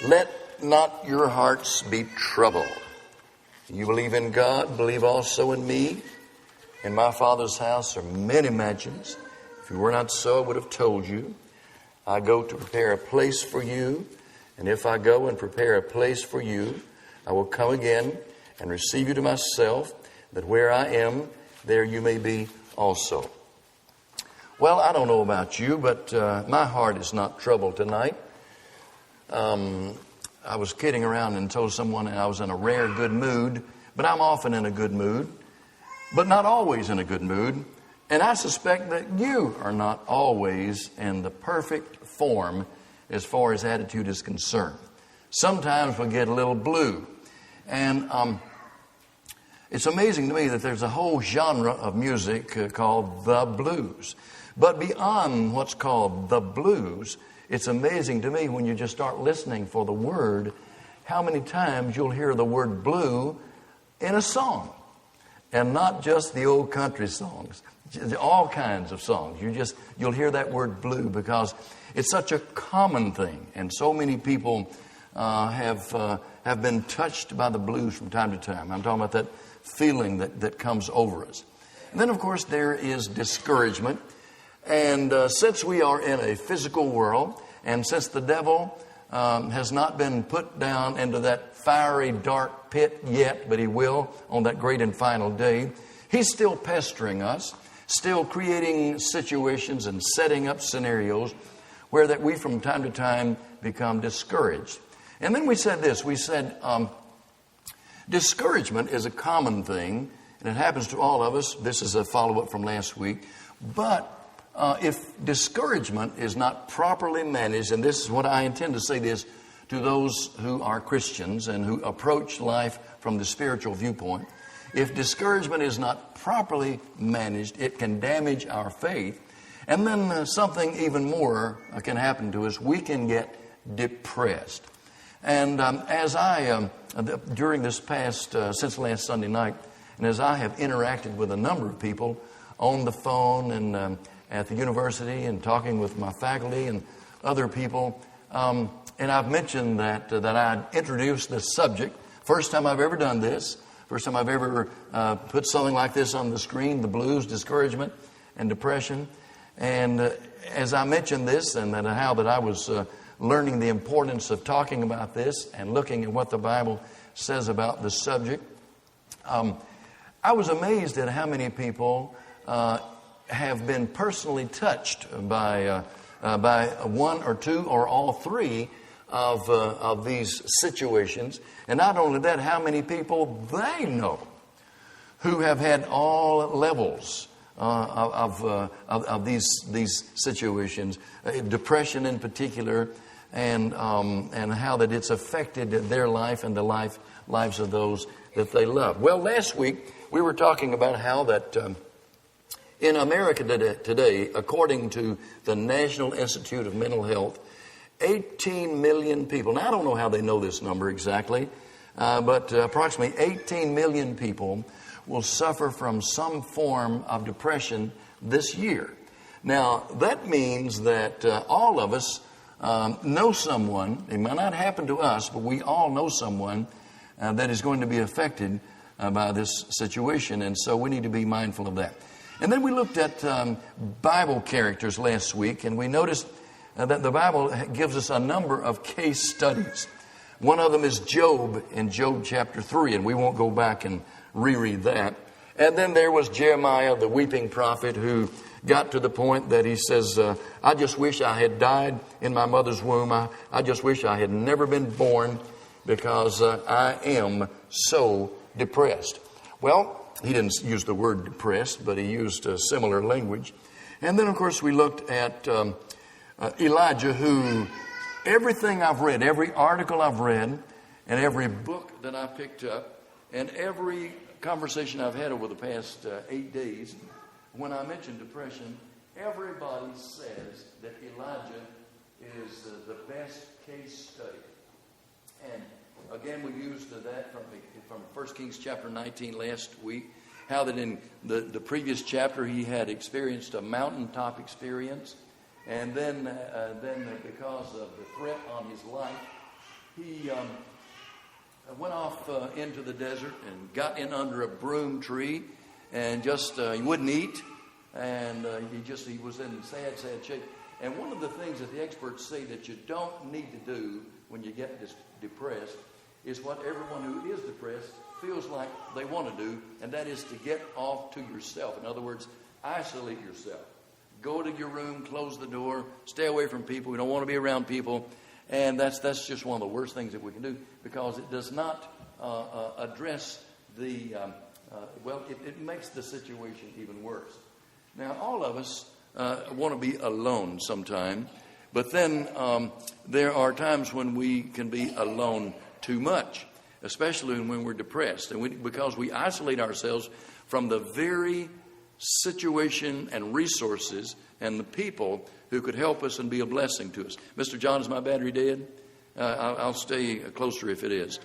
Let not your hearts be troubled. You believe in God, believe also in me. In my Father's house are many mansions. If it were not so, I would have told you. I go to prepare a place for you. And if I go and prepare a place for you, I will come again and receive you to myself, that where I am, there you may be also. Well, I don't know about you, but my heart is not troubled tonight. I was kidding around and told someone I was in a rare good mood, but I'm often in a good mood, but not always in a good mood. And I suspect that you are not always in the perfect form as far as attitude is concerned. Sometimes we get a little blue. And it's amazing to me that there's a whole genre of music called the blues. But beyond what's called the blues, it's amazing to me when you just start listening for the word, how many times you'll hear the word blue in a song. And not just the old country songs, all kinds of songs. You'll hear that word blue because it's such a common thing. And so many people have been touched by the blues from time to time. I'm talking about that feeling that comes over us. And then, of course, there is discouragement. And since we are in a physical world, and since the devil has not been put down into that fiery, dark pit yet, but he will on that great and final day, he's still pestering us, still creating situations and setting up scenarios where that we from time to time become discouraged. And then we said this, discouragement is a common thing, and it happens to all of us. This is a follow-up from last week. But if discouragement is not properly managed, and this is what I intend to say this to those who are Christians and who approach life from the spiritual viewpoint, if discouragement is not properly managed, it can damage our faith. And then something even more can happen to us. We can get depressed. And as I, during this past, since last Sunday night, and as I have interacted with a number of people on the phone and at the university and talking with my faculty and other people, and I've mentioned that I introduced this subject. First time I've ever done this. First time I've ever put something like this on the screen, the blues, discouragement, and depression. And as I mentioned this and how that I was learning the importance of talking about this and looking at what the Bible says about the subject, I was amazed at how many people have been personally touched by one or two or all three of these situations. And not only that, how many people they know who have had all levels of these situations, depression in particular, and how that it's affected their life and the lives of those that they love. Well, last week we were talking about how that in America today, according to the National Institute of Mental Health, 18 million people, now I don't know how they know this number exactly, but approximately 18 million people will suffer from some form of depression this year. Now, that means that all of us know someone, it might not happen to us, but we all know someone that is going to be affected by this situation, and so we need to be mindful of that. And then we looked at Bible characters last week, and we noticed that the Bible gives us a number of case studies. One of them is Job in Job chapter 3, and we won't go back and reread that. And then there was Jeremiah, the weeping prophet, who got to the point that he says, I just wish I had died in my mother's womb. I just wish I had never been born because I am so depressed. Well, he didn't use the word depressed, but he used similar language. And then, of course, we looked at Elijah, who everything I've read, every article I've read, and every book that I picked up, and every conversation I've had over the past 8 days, when I mention depression, everybody says that Elijah is the best case study. And again, we used that from 1 Kings chapter 19 last week, how that in the previous chapter he had experienced a mountaintop experience. And then because of the threat on his life, he went off into the desert and got in under a broom tree and just he wouldn't eat. And he was in sad shape. And one of the things that the experts say that you don't need to do when you get depressed is what everyone who is depressed feels like they want to do, and that is to get off to yourself. In other words, isolate yourself. Go to your room, close the door, stay away from people. We don't want to be around people. And that's just one of the worst things that we can do, because it does not address the, it makes the situation even worse. Now, all of us want to be alone sometime, but then there are times when we can be alone too much, especially when we're depressed, and because we isolate ourselves from the very situation and resources and the people who could help us and be a blessing to us. Mr. John, is my battery dead? I'll stay closer if it is.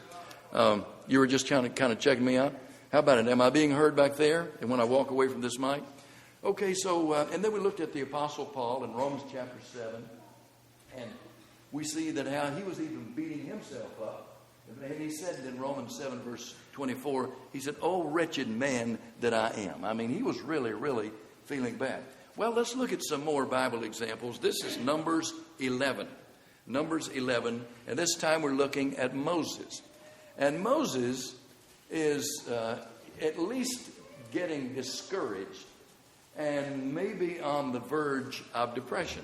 You were just kind of checking me out. How about it? Am I being heard back there? And when I walk away from this mic? Okay, so, and then we looked at the Apostle Paul in Romans chapter 7, and we see that how he was even beating himself up. And he said in Romans 7, verse 24, he said, "Oh, wretched man that I am." I mean, he was really, really feeling bad. Well, let's look at some more Bible examples. This is Numbers 11. Numbers 11, and this time we're looking at Moses. And Moses is at least getting discouraged and maybe on the verge of depression.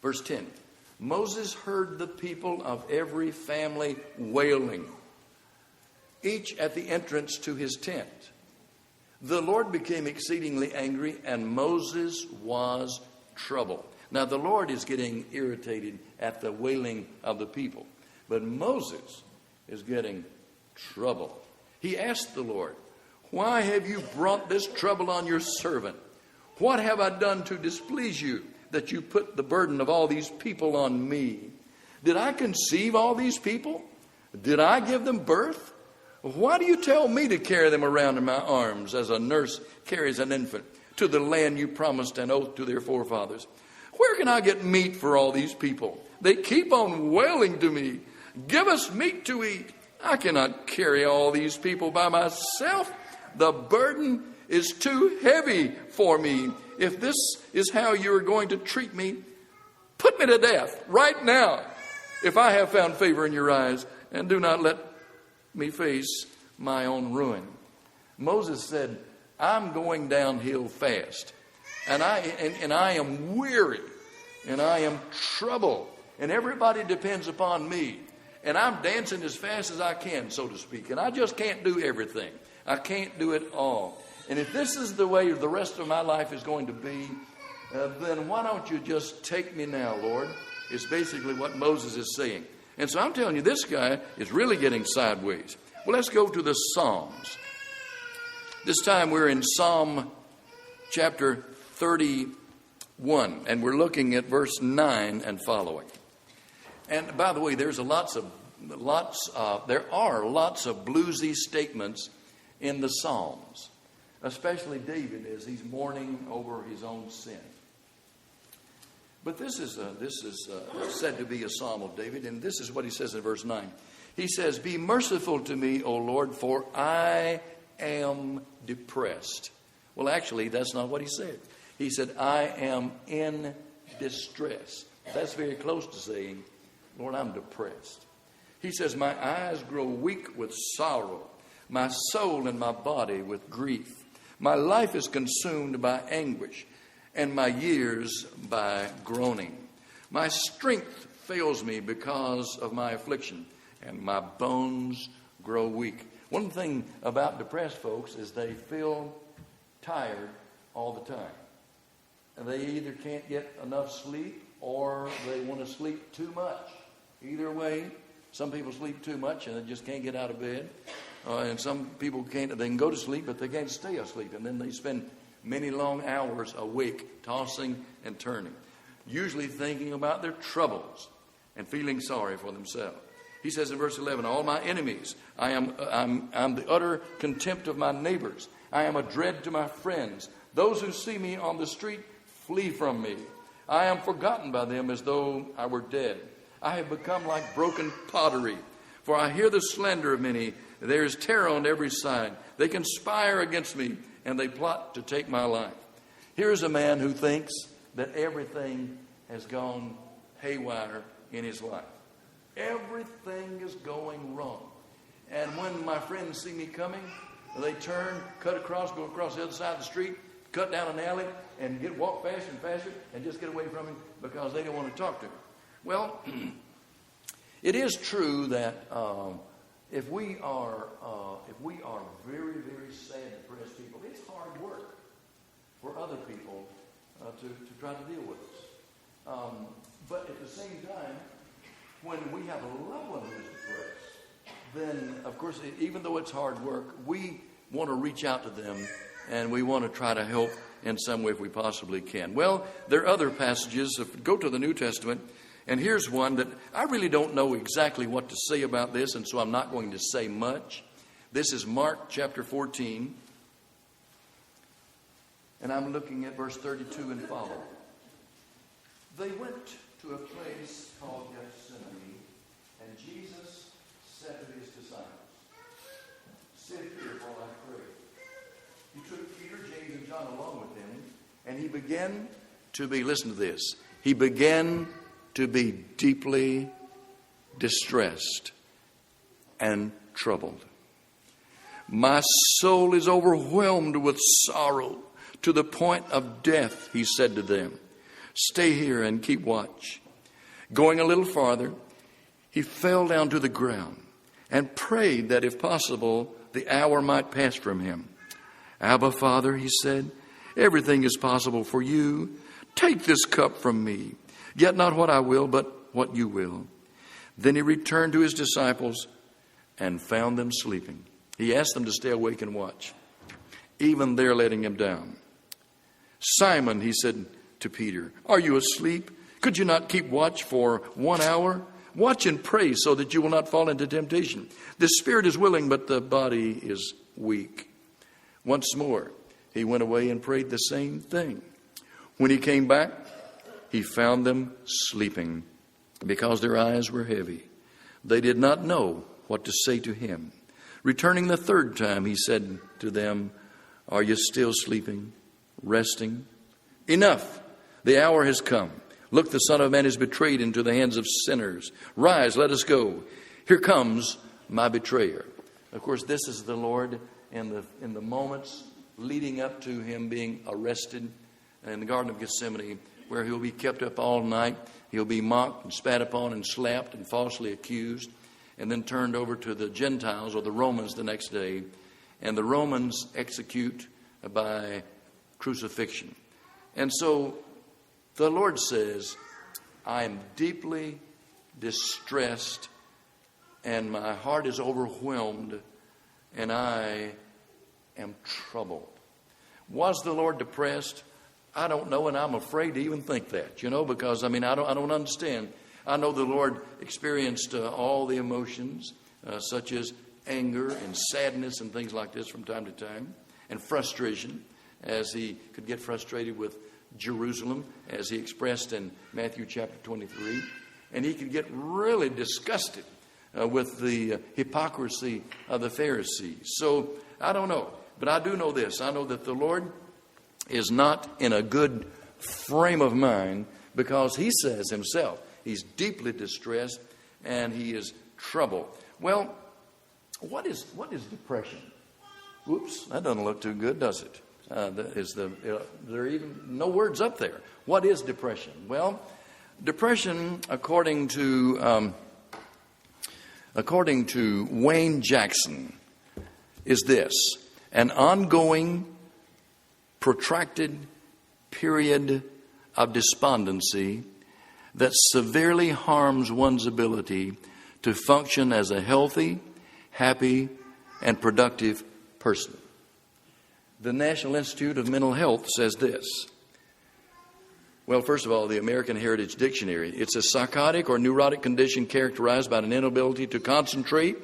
Verse 10, Moses heard the people of every family wailing, each at the entrance to his tent. The Lord became exceedingly angry, and Moses was troubled. Now, the Lord is getting irritated at the wailing of the people, but Moses is getting troubled. He asked the Lord, "Why have you brought this trouble on your servant? What have I done to displease you, that you put the burden of all these people on me? Did I conceive all these people? Did I give them birth? Why do you tell me to carry them around in my arms as a nurse carries an infant to the land you promised an oath to their forefathers? Where can I get meat for all these people? They keep on wailing to me, 'Give us meat to eat.' I cannot carry all these people by myself. The burden is too heavy for me. If this is how you are going to treat me, put me to death right now, if I have found favor in your eyes, and do not let me face my own ruin." Moses said, "I'm going downhill fast, and I am weary, and I am troubled, and everybody depends upon me, and I'm dancing as fast as I can, so to speak, and I just can't do everything. I can't do it all. And if this is the way the rest of my life is going to be, then why don't you just take me now, Lord?" It's basically what Moses is saying. And so I'm telling you, this guy is really getting sideways. Well, let's go to the Psalms. This time we're in Psalm chapter 31, and we're looking at verse 9 and following. And by the way, there are lots of bluesy statements in the Psalms, especially David as he's mourning over his own sin. But this is said to be a psalm of David, and this is what he says in verse 9. He says, "Be merciful to me, O Lord, for I am depressed." Well, actually, that's not what he said. He said, "I am in distress." That's very close to saying, "Lord, I'm depressed." He says, "My eyes grow weak with sorrow, my soul and my body with grief. My life is consumed by anguish, and my years by groaning. My strength fails me because of my affliction, and my bones grow weak." One thing about depressed folks is they feel tired all the time. And they either can't get enough sleep or they want to sleep too much. Either way, some people sleep too much and they just can't get out of bed. And some people they can go to sleep, but they can't stay asleep. And then they spend many long hours awake, tossing and turning, usually thinking about their troubles and feeling sorry for themselves. He says in verse 11, "All my enemies, I'm the utter contempt of my neighbors. I am a dread to my friends. Those who see me on the street flee from me. I am forgotten by them as though I were dead. I have become like broken pottery. For I hear the slander of many. There is terror on every side. They conspire against me, and they plot to take my life. Here's a man who thinks that everything has gone haywire in his life. Everything is going wrong. And when my friends see me coming, they turn, cut across, go across the other side of the street, cut down an alley, and walk faster and faster, and just get away from him because they don't want to talk to him. Well, it is true that if we are very, very sad, depressed people, it's hard work for other people to try to deal with us. But at the same time, when we have a loved one who's depressed, then, of course, even though it's hard work, we want to reach out to them and we want to try to help in some way if we possibly can. Well, there are other passages. Go to the New Testament, and here's one that I really don't know exactly what to say about this, and so I'm not going to say much. This is Mark chapter 14, and I'm looking at verse 32 and follow. They went to a place called Gethsemane, and Jesus said to his disciples, "Sit here while I pray." He took Peter, James, and John along with him, and he began to be, listen to this, he began to be deeply distressed and troubled. "My soul is overwhelmed with sorrow to the point of death," he said to them. "Stay here and keep watch." Going a little farther, he fell down to the ground and prayed that if possible, the hour might pass from him. "Abba, Father," he said, "everything is possible for you. Take this cup from me, yet not what I will, but what you will." Then he returned to his disciples and found them sleeping. He asked them to stay awake and watch. Even they're letting him down. "Simon," he said to Peter, "are you asleep? Could you not keep watch for 1 hour? Watch and pray so that you will not fall into temptation. The spirit is willing, but the body is weak." Once more, he went away and prayed the same thing. When he came back, he found them sleeping because their eyes were heavy. They did not know what to say to him. Returning the third time, he said to them, "Are you still sleeping, resting? Enough! The hour has come. Look, the Son of Man is betrayed into the hands of sinners. Rise, let us go. Here comes my betrayer." Of course, this is the Lord in the moments leading up to him being arrested in the Garden of Gethsemane, where he'll be kept up all night. He'll be mocked and spat upon and slapped and falsely accused, and then turned over to the Gentiles or the Romans the next day. And the Romans execute by crucifixion. And so the Lord says, "I am deeply distressed, and my heart is overwhelmed, and I am troubled." Was the Lord depressed? I don't know, and I'm afraid to even think that, because I don't understand. I know the Lord experienced all the emotions, such as anger and sadness and things like this from time to time, and frustration, as he could get frustrated with Jerusalem, as he expressed in Matthew chapter 23. And he could get really disgusted with the hypocrisy of the Pharisees. So I don't know, but I do know this. I know that the Lord is not in a good frame of mind, because he says himself he's deeply distressed and he is troubled. Well, what is depression? Whoops, that doesn't look too good, does it? There are even no words up there. What is depression? Well, depression, according to Wayne Jackson, is this: an ongoing, protracted period of despondency that severely harms one's ability to function as a healthy, happy, and productive person. The National Institute of Mental Health says this. Well, first of all, the American Heritage Dictionary. It's a psychotic or neurotic condition characterized by an inability to concentrate,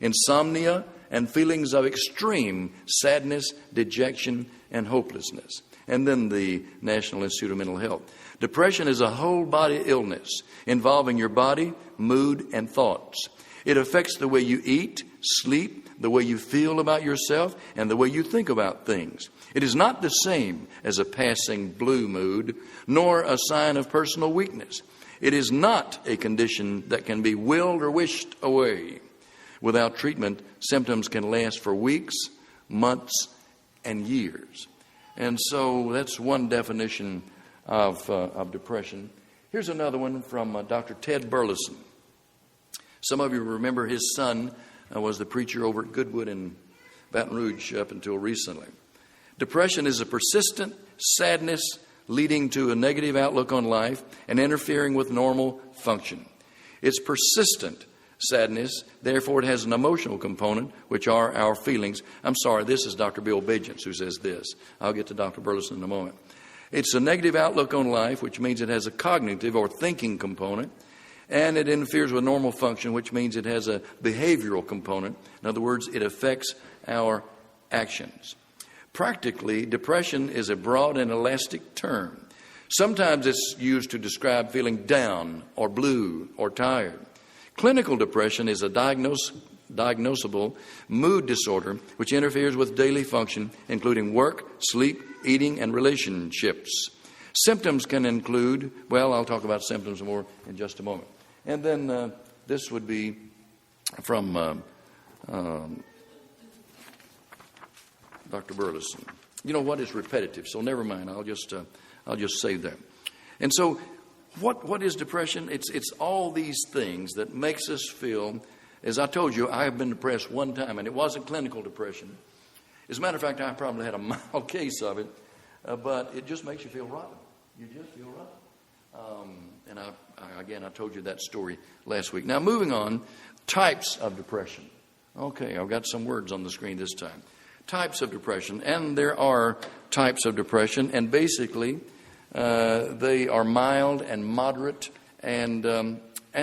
insomnia, and feelings of extreme sadness, dejection, and hopelessness. and then the National Institute of Mental Health. Depression is a whole body illness involving your body, mood, and thoughts. It affects the way you eat, sleep, the way you feel about yourself, and the way you think about things. It is not the same as a passing blue mood, nor a sign of personal weakness. It is not a condition that can be willed or wished away. Without treatment, symptoms can last for weeks, months, and years. And so that's one definition of depression. Here's another one from Dr. Ted Burleson. Some of you remember his son was the preacher over at Goodwood in Baton Rouge up until recently. Depression is a persistent sadness leading to a negative outlook on life and interfering with normal function. It's persistent sadness, therefore it has an emotional component, which are our feelings. I'm sorry, this is Dr. Bill Bajents who says this. I'll get to Dr. Burleson in a moment. It's a negative outlook on life, which means it has a cognitive or thinking component, and it interferes with normal function, which means it has a behavioral component. In other words, it affects our actions. Practically, depression is a broad and elastic term. Sometimes it's used to describe feeling down or blue or tired. Clinical depression is a diagnosable mood disorder which interferes with daily function, including work, sleep, eating, and relationships. Symptoms can include, well, I'll talk about symptoms more in just a moment. And then this would be from Dr. Burleson. You know what is repetitive, so never mind. I'll just say that. And so, what is depression? It's all these things that makes us feel. As I told you, I have been depressed one time, and it wasn't clinical depression. As a matter of fact, I probably had a mild case of it, but it just makes you feel rotten. You just feel rotten. And I told you that story last week. Now, moving on, types of depression. Okay, I've got some words on the screen this time. Types of depression, and there are types of depression, and basically they are mild and moderate and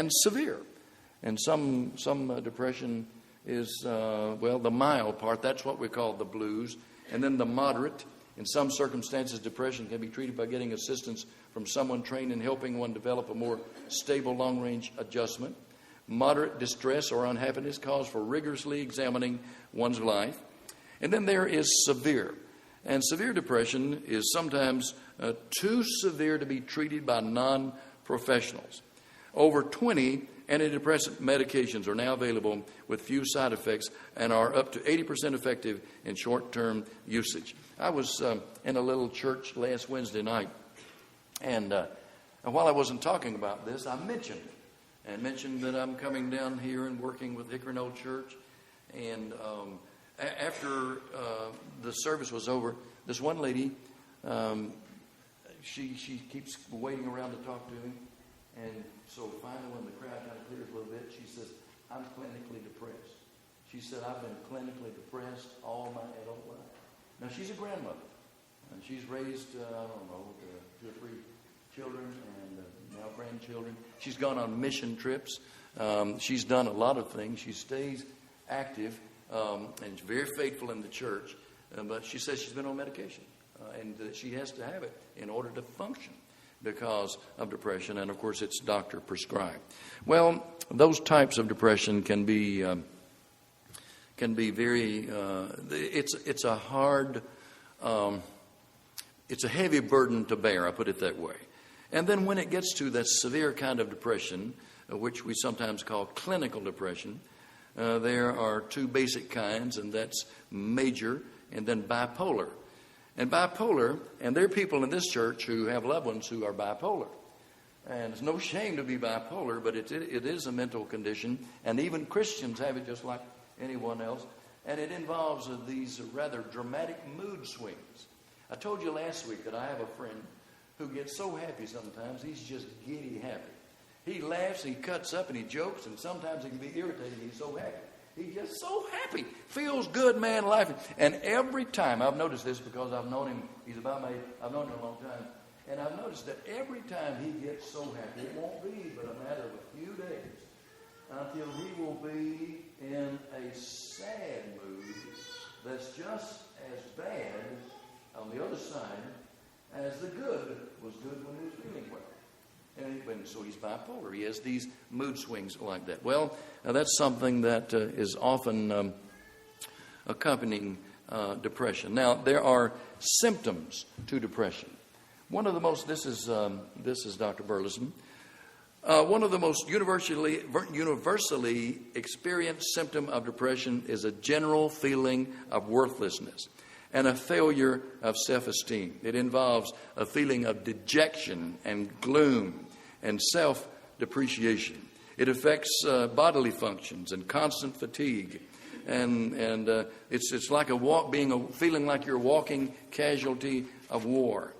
severe. And some depression is the mild part. That's what we call the blues, and then the moderate. In some circumstances, depression can be treated by getting assistance from someone trained in helping one develop a more stable long-range adjustment. Moderate distress or unhappiness calls for rigorously examining one's life. And then there is severe. And severe depression is sometimes too severe to be treated by non-professionals. Over 20 antidepressant medications are now available with few side effects and are up to 80% effective in short-term usage. I was in a little church last Wednesday night, and while I wasn't talking about this, I mentioned that I'm coming down here and working with Hickory Knoll Church, and after the service was over, this one lady, she keeps waiting around to talk to me. And so finally, when the crowd kind of clears a little bit, she says, I'm clinically depressed. She said, I've been clinically depressed all my adult life. Now, she's a grandmother. And she's raised, 2 or 3 children and now grandchildren. She's gone on mission trips. She's done a lot of things. She stays active. And very faithful in the church, but she says she's been on medication, and that she has to have it in order to function because of depression, and of course it's doctor prescribed. Well, those types of depression can be very. It's a hard, it's a heavy burden to bear. I put it that way. And then when it gets to that severe kind of depression, which we sometimes call clinical depression. There are 2 basic kinds, and that's major and then bipolar. And bipolar, and there are people in this church who have loved ones who are bipolar. And it's no shame to be bipolar, but it is a mental condition, and even Christians have it just like anyone else. And it involves these rather dramatic mood swings. I told you last week that I have a friend who gets so happy sometimes, he's just giddy happy. He laughs, he cuts up, and he jokes, and sometimes he can be irritated. He's so happy. He's just so happy. Feels good, man, laughing. And every time, I've noticed this because I've known him, I've known him a long time, and I've noticed that every time he gets so happy, it won't be but a matter of a few days until he will be in a sad mood that's just as bad on the other side as the good was good when he was feeling well. And so he's bipolar. He has these mood swings like that. Well, that's something that is often accompanying depression. Now, there are symptoms to depression. One of the most, this is Dr. Burleson, one of the most universally experienced symptom of depression is a general feeling of worthlessness and a failure of self-esteem. It involves a feeling of dejection and gloom and self-depreciation. It affects bodily functions and constant fatigue. And it's like feeling like you're a walking casualty of war.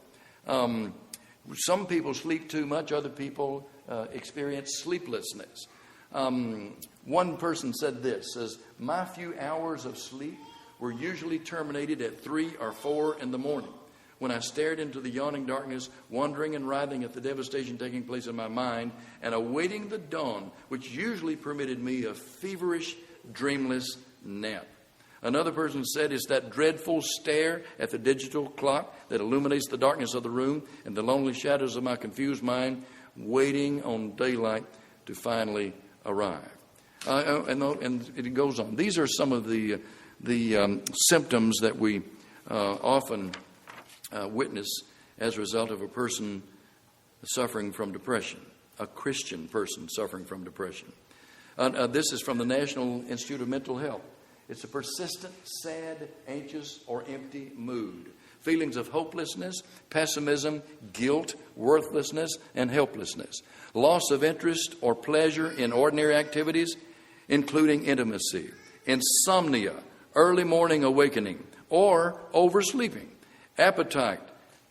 Some people sleep too much. Other people experience sleeplessness. One person said this, says, "My few hours of sleep were usually terminated at 3 or 4 in the morning when I stared into the yawning darkness, wondering and writhing at the devastation taking place in my mind and awaiting the dawn, which usually permitted me a feverish, dreamless nap." Another person said, "It's that dreadful stare at the digital clock that illuminates the darkness of the room and the lonely shadows of my confused mind, waiting on daylight to finally arrive." And it goes on. These are some of the symptoms that we often witness as a result of a person suffering from depression, a Christian person suffering from depression. This is from the National Institute of Mental Health. It's a persistent, sad, anxious, or empty mood. Feelings of hopelessness, pessimism, guilt, worthlessness, and helplessness. Loss of interest or pleasure in ordinary activities, including intimacy. Insomnia, early morning awakening, or oversleeping. Appetite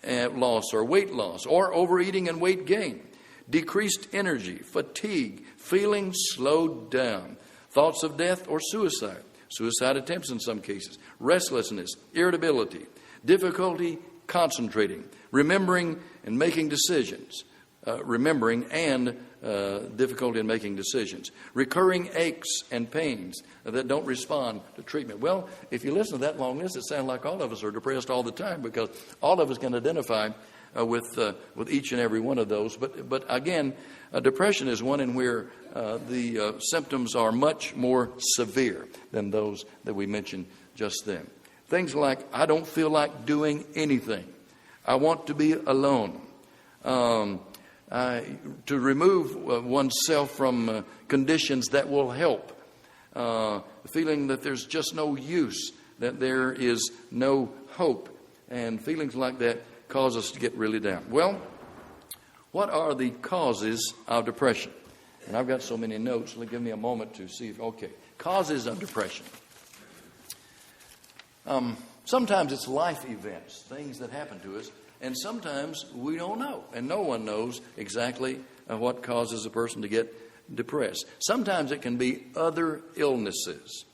loss or weight loss, or overeating and weight gain. Decreased energy, fatigue, feeling slowed down. Thoughts of death or suicide. Suicide attempts in some cases. Restlessness, irritability, difficulty concentrating, remembering and making decisions. Difficulty in making decisions. Recurring aches and pains that don't respond to treatment. Well, if you listen to that long list, it sounds like all of us are depressed all the time, because all of us can identify with each and every one of those. But again, depression is one in where the symptoms are much more severe than those that we mentioned just then. Things like, I don't feel like doing anything. I want to be alone. To remove oneself from conditions that will help. Feeling that there's just no use, that there is no hope. And feelings like that cause us to get really down. Well, what are the causes of depression? And I've got so many notes. Give me a moment to see causes of depression. Sometimes it's life events, things that happen to us, and sometimes we don't know, and no one knows exactly what causes a person to get depressed. Sometimes it can be other illnesses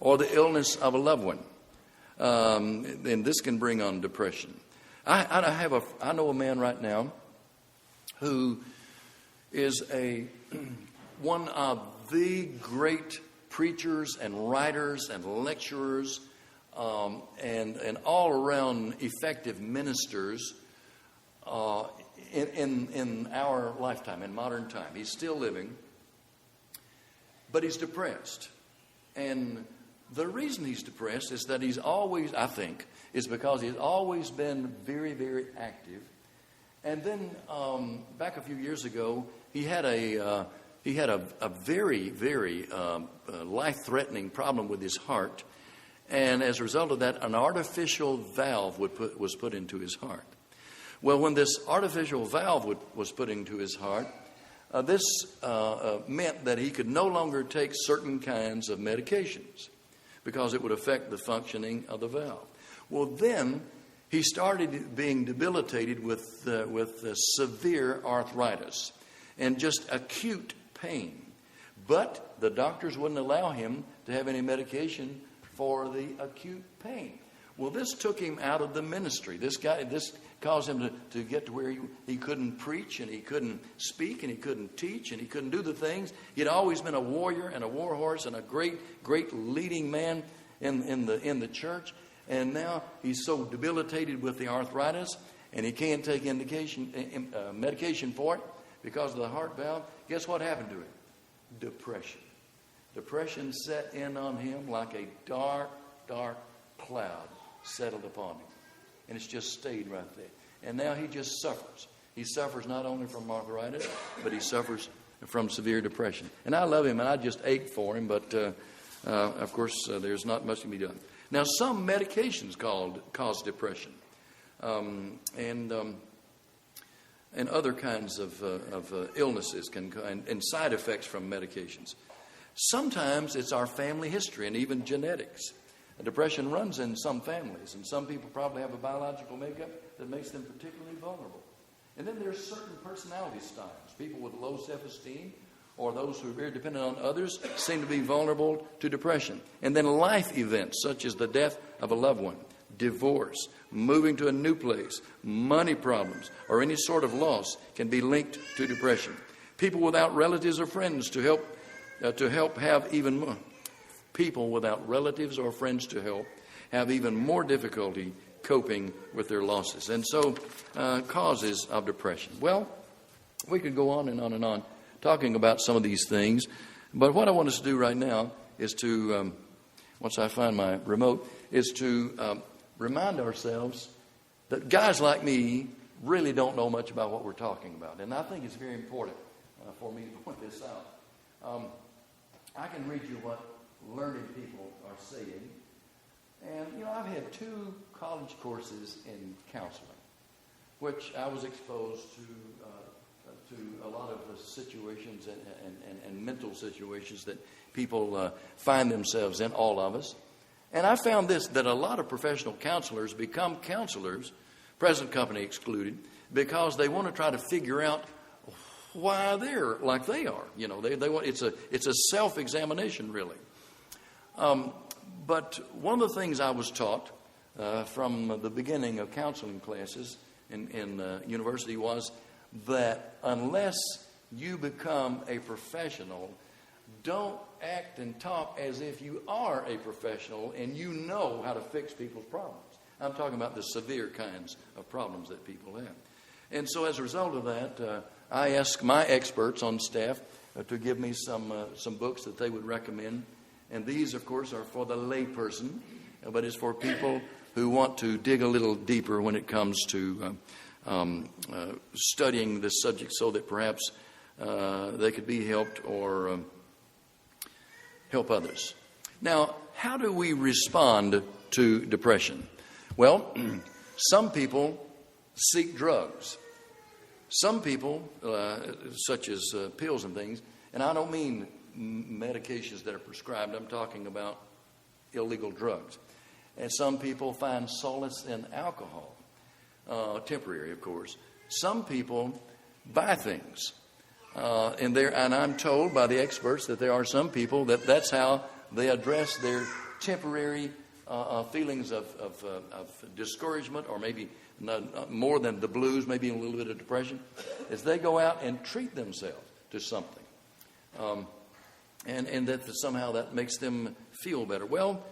or the illness of a loved one, and this can bring on depression. I know a man right now who is one of the great preachers and writers and lecturers and all around effective ministers in our lifetime, in modern time. He's still living, but he's depressed. And the reason he's depressed is that he's always, I think, is because he's always been very, very active. And then back a few years ago, he had a very, very life-threatening problem with his heart. And as a result of that, an artificial valve was put into his heart. Well, when this artificial valve was put into his heart, this meant that he could no longer take certain kinds of medications because it would affect the functioning of the valve. Well, then he started being debilitated with severe arthritis and just acute pain. But the doctors wouldn't allow him to have any medication for the acute pain. Well, this took him out of the ministry. This caused him to get to where he couldn't preach, and he couldn't speak, and he couldn't teach, and he couldn't do the things. He'd always been a warrior and a war horse and a great leading man in the church. And now he's so debilitated with the arthritis, and he can't take medication for it because of the heart valve, guess what happened to him? Depression. Depression set in on him like a dark, dark cloud settled upon him. And it's just stayed right there. And now he just suffers. He suffers not only from arthritis, but he suffers from severe depression. And I love him, and I just ache for him, but of course there's not much to be done. Now, some medications cause depression, and other kinds of illnesses and side effects from medications. Sometimes it's our family history and even genetics. Depression runs in some families, and some people probably have a biological makeup that makes them particularly vulnerable. And then there's certain personality styles. People with low self-esteem or those who are very dependent on others seem to be vulnerable to depression. And then life events such as the death of a loved one, divorce, moving to a new place, money problems, or any sort of loss can be linked to depression. People without relatives or friends to help have even more. People without relatives or friends to help have even more difficulty coping with their losses. And so, causes of depression. Well, we could go on and on and on talking about some of these things. But what I want us to do right now is to, once I find my remote, is to remind ourselves that guys like me really don't know much about what we're talking about. And I think it's very important for me to point this out. I can read you what learned people are saying. And, I've had 2 college courses in counseling, which I was exposed to a lot of the situations and mental situations that people find themselves in, all of us. And I found that a lot of professional counselors become counselors, present company excluded, because they want to try to figure out why they're like they are. They want it's a self-examination, really. But one of the things I was taught from the beginning of counseling classes in university was that unless you become a professional, don't act and talk as if you are a professional and you know how to fix people's problems. I'm talking about the severe kinds of problems that people have. And so as a result of that, I asked my experts on staff to give me some books that they would recommend. And these, of course, are for the layperson, but it's for people who want to dig a little deeper when it comes to studying this subject so that perhaps they could be helped or help others. Now, how do we respond to depression? Well, some people seek drugs. Some people, such as pills and things, and I don't mean medications that are prescribed. I'm talking about illegal drugs. And some people find solace in alcohol, temporary, of course. Some people buy things, and I'm told by the experts that there are some people that's how they address their temporary feelings of discouragement, or maybe more than the blues, maybe a little bit of depression, is they go out and treat themselves to something. And that somehow that makes them feel better. Well,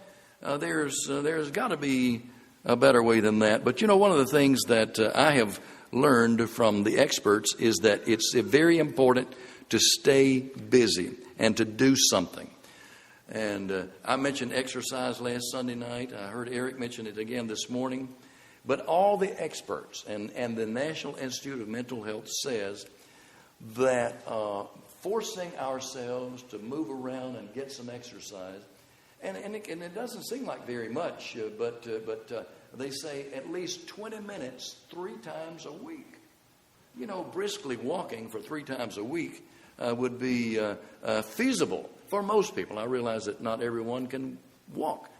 there's got to be a better way than that. But one of the things that I have learned from the experts is that it's very important to stay busy and to do something. And I mentioned exercise last Sunday night. I heard Eric mention it again this morning. But all the experts and the National Institute of Mental Health says that forcing ourselves to move around and get some exercise, and it doesn't seem like very much, but they say at least 20 minutes 3 times a week. Briskly walking for 3 times a week would be feasible for most people. I realize that not everyone can walk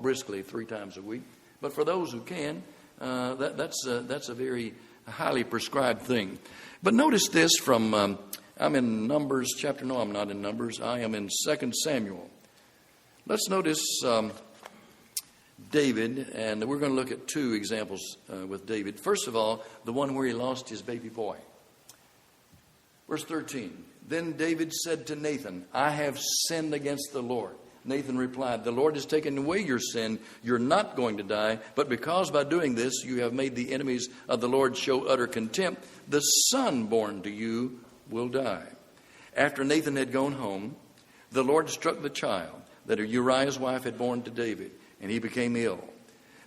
briskly 3 times a week, but for those who can, that's a very highly prescribed thing. But notice this from I'm in Numbers chapter. No, I'm not in Numbers. I am in 2 Samuel. Let's notice David, and we're going to look at 2 examples with David. First of all, the one where he lost his baby boy. Verse 13. Then David said to Nathan, I have sinned against the Lord. Nathan replied, "The Lord has taken away your sin. You're not going to die. But because by doing this you have made the enemies of the Lord show utter contempt, the son born to you will die." After Nathan had gone home, the Lord struck the child that Uriah's wife had borne to David, and he became ill.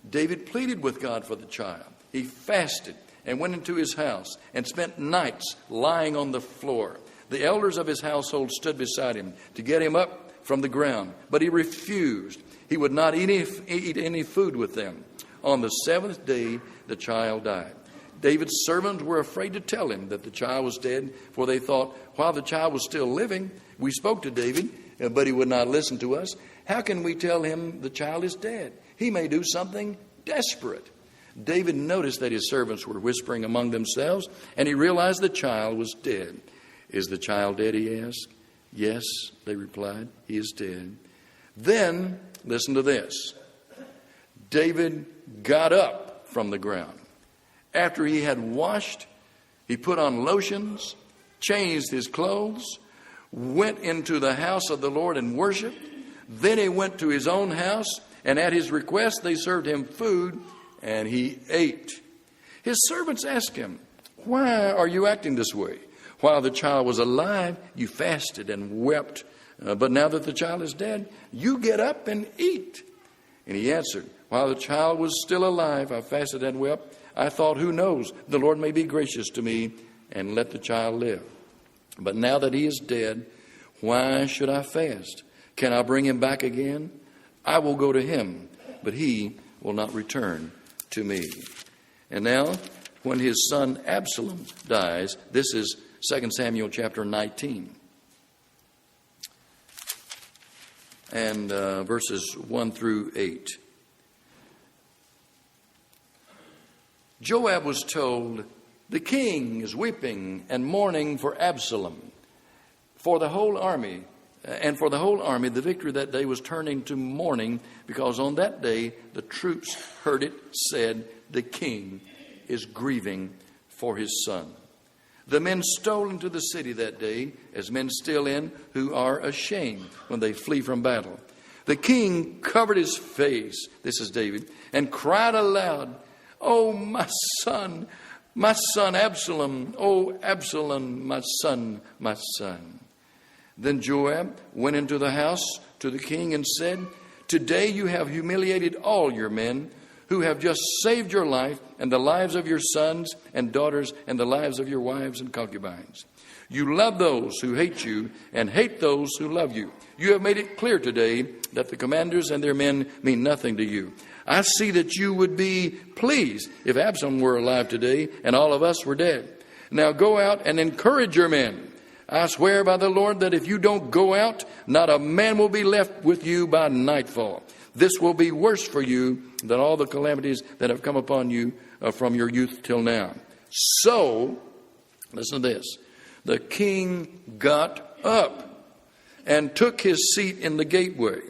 David pleaded with God for the child. He fasted and went into his house and spent nights lying on the floor. The elders of his household stood beside him to get him up from the ground, but he refused. He would not eat any food with them. On the seventh day, the child died. David's servants were afraid to tell him that the child was dead, for they thought, while the child was still living, we spoke to David, but he would not listen to us. How can we tell him the child is dead? He may do something desperate. David noticed that his servants were whispering among themselves, and he realized the child was dead. "Is the child dead?" he asked. "Yes," they replied, "he is dead." Then, listen to this. David got up from the ground. After he had washed, he put on lotions, changed his clothes, went into the house of the Lord and worshiped. Then he went to his own house, and at his request they served him food, and he ate. His servants asked him, "Why are you acting this way? While the child was alive, you fasted and wept. But now that the child is dead, you get up and eat." And he answered, "While the child was still alive, I fasted and wept. I thought, who knows, the Lord may be gracious to me and let the child live. But now that he is dead, why should I fast? Can I bring him back again? I will go to him, but he will not return to me." And now, when his son Absalom dies, this is 2 Samuel chapter 19. And verses 1 through 8. Joab was told, "The king is weeping and mourning for Absalom." For the whole army, the victory that day was turning to mourning, because on that day the troops heard it said, "The king is grieving for his son." The men stole into the city that day, as men steal in who are ashamed when they flee from battle. The king covered his face, this is David, and cried aloud, "Oh, my son Absalom, oh, Absalom, my son, my son." Then Joab went into the house to the king and said, "Today you have humiliated all your men who have just saved your life and the lives of your sons and daughters and the lives of your wives and concubines. You love those who hate you and hate those who love you. You have made it clear today that the commanders and their men mean nothing to you. I see that you would be pleased if Absalom were alive today and all of us were dead. Now go out and encourage your men. I swear by the Lord that if you don't go out, not a man will be left with you by nightfall. This will be worse for you than all the calamities that have come upon you from your youth till now." So, listen to this. The king got up and took his seat in the gateway.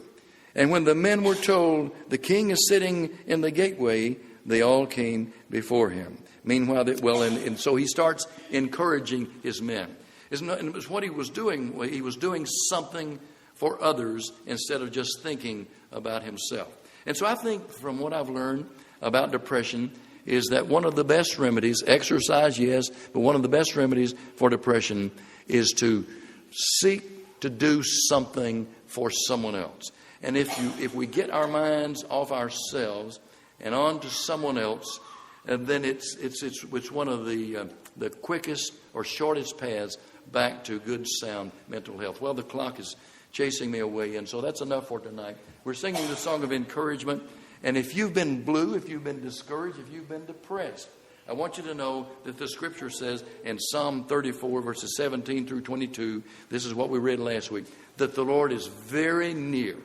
And when the men were told, "The king is sitting in the gateway," they all came before him. Meanwhile, and so he starts encouraging his men. It's what he was doing. He was doing something for others instead of just thinking about himself. And so I think from what I've learned about depression is that one of the best remedies, exercise, yes, but one of the best remedies for depression is to seek to do something for someone else. And if we get our minds off ourselves and on to someone else, then it's one of the quickest or shortest paths back to good, sound mental health. Well, the clock is chasing me away, and so that's enough for tonight. We're singing the song of encouragement, and if you've been blue, if you've been discouraged, if you've been depressed, I want you to know that the Scripture says in Psalm 34, verses 17 through 22, this is what we read last week, that the Lord is very near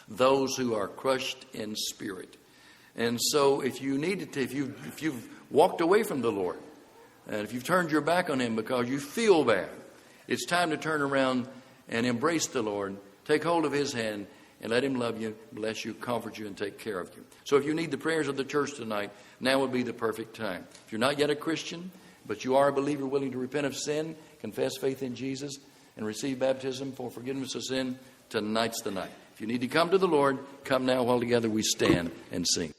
those who are crushed in spirit. And so if you've walked away from the Lord, and if you've turned your back on Him because you feel bad, it's time to turn around and embrace the Lord, take hold of His hand, and let Him love you, bless you, comfort you, and take care of you. So if you need the prayers of the church tonight, now would be the perfect time. If you're not yet a Christian, but you are a believer willing to repent of sin, confess faith in Jesus, and receive baptism for forgiveness of sin, tonight's the night. If you need to come to the Lord, come now while together we stand and sing.